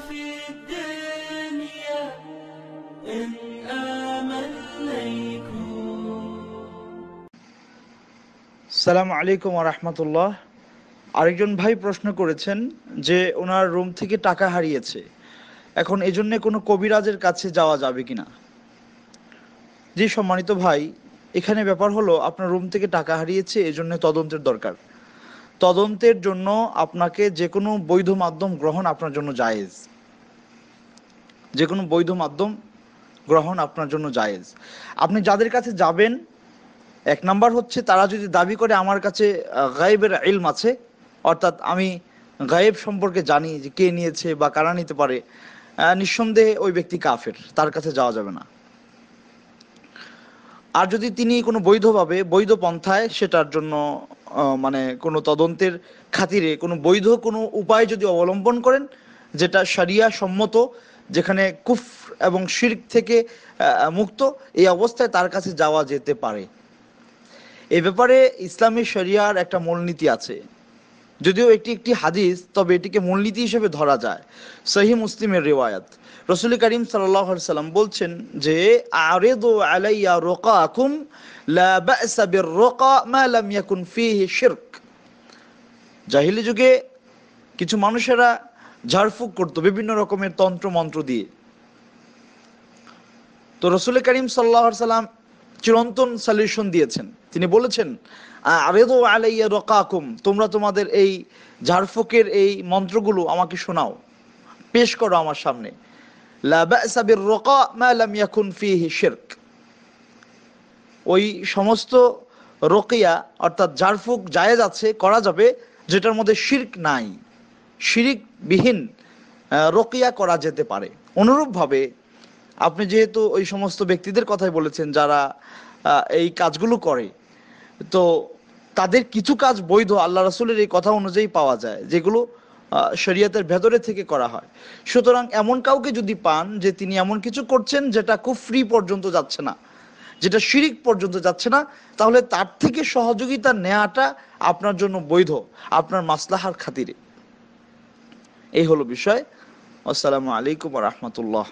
في الدنيا إن آمنيكم. আসসালামু আলাইকুম ওয়া রাহমাতুল্লাহ। আরেকজন ভাই প্রশ্ন করেছেন যে ওনার রুম থেকে টাকা হারিয়েছে, এখন এজন্য কোনো কবিরাজের কাছে যাওয়া যাবে কিনা। জি সম্মানিত ভাই, এখানে ব্যাপার হলো আপনার রুম থেকে টাকা হারিয়েছে, এজন্য তদন্তের দরকার। তদন্তের জন্য আপনাকে যে কোনো বৈধ মাধ্যম গ্রহণ আপনার জন্য জায়েজ। যে কোনো বৈধ মাধ্যম গ্রহণ আপনার জন্য জায়েজ। আপনি যাদের কাছে যাবেন, এক নাম্বার হচ্ছে তারা যদি দাবি করে আমার কাছে গায়েবের ইলম আছে, অর্থাৎ আমি গায়েব সম্পর্কে জানি যে কে নিয়েছে বা কারা নিতে পারে, নিঃসন্দেহে ওই ব্যক্তি কাফের, তার কাছে যাওয়া যাবে না। আর যদি তিনি কোনো বৈধভাবে বৈধ পন্থায় সেটার জন্য মানে কোনো তদন্তের খাতিরে কোনো বৈধ কোনো উপায় যদি অবলম্বন করেন যেটা শরিয়া সম্মত, যেখানে কুফর এবং শিরক থেকে মুক্ত, এই অবস্থায় তার কাছে যাওয়া যেতে পারে। এ ব্যাপারে ইসলামী শরিয়ার একটা মূলনীতি আছে, যদিও এটি একটি হাদিস, তবে এটিকে মূলনীতি হিসেবে ধরা যায়। সহিহ মুসলিমের রিওয়ায়াত, রাসূল করিম সাল্লাল্লাহু আলাইহি সাল্লাম বলছেন যে আরিদু আলাইয়া রুকাকুম লা বা'সা বির-রুকা মা লাম ইয়াকুন ফীহি শিরক। জাহিলি যুগে কিছু মানুষেরা ঝাড়ফুঁক করত বিভিন্ন রকমের তন্ত্র মন্ত্র দিয়ে। তো রাসূল করিম সাল্লাল্লাহু আলাইহি সাল্লাম চিরন্তন সলিউশন দিয়েছেন। তিনি বলেছেন আরিদু আলাইয়া রুকাকুম, তোমরা তোমাদের এই ঝাড়ফুঁকের এই মন্ত্রগুলো আমাকে শোনাও, পেশ করো আমার সামনে। লা বা'সা বির-রুকা মা লাম ইয়াকুন ফীহি শিরক। ওই সমস্ত রুকিয়া অর্থাৎ ঝাড়ফুঁক জায়েজ আছে, করা যাবে, যেটার মধ্যে শিরক নাই, শিরকবিহীন রুকিয়া করা যেতে পারে। অনুরূপভাবে আপনি যেহেতু ওই সমস্ত ব্যক্তিদের কথাই বলেছেন যারা এই কাজগুলো করে, তো তাদের কিছু কাজ বৈধ আল্লাহ রাসূলের এই কথা অনুযায়ী পাওয়া যায়, যেগুলো শরীয়তের ভেতরে থেকে করা হয়। সুতরাং এমন কাউকে যদি পান যে তিনি এমন কিছু করছেন যেটা কুফরি পর্যন্ত যাচ্ছে না, যেটা শিরিক পর্যন্ত যাচ্ছে না, তাহলে তার থেকে সহযোগিতা নেওয়াটা আপনার জন্য বৈধ, আপনার মাসলাহার খাতিরে। এই হলো বিষয়। আসসালামু আলাইকুম ওয়া রাহমাতুল্লাহ।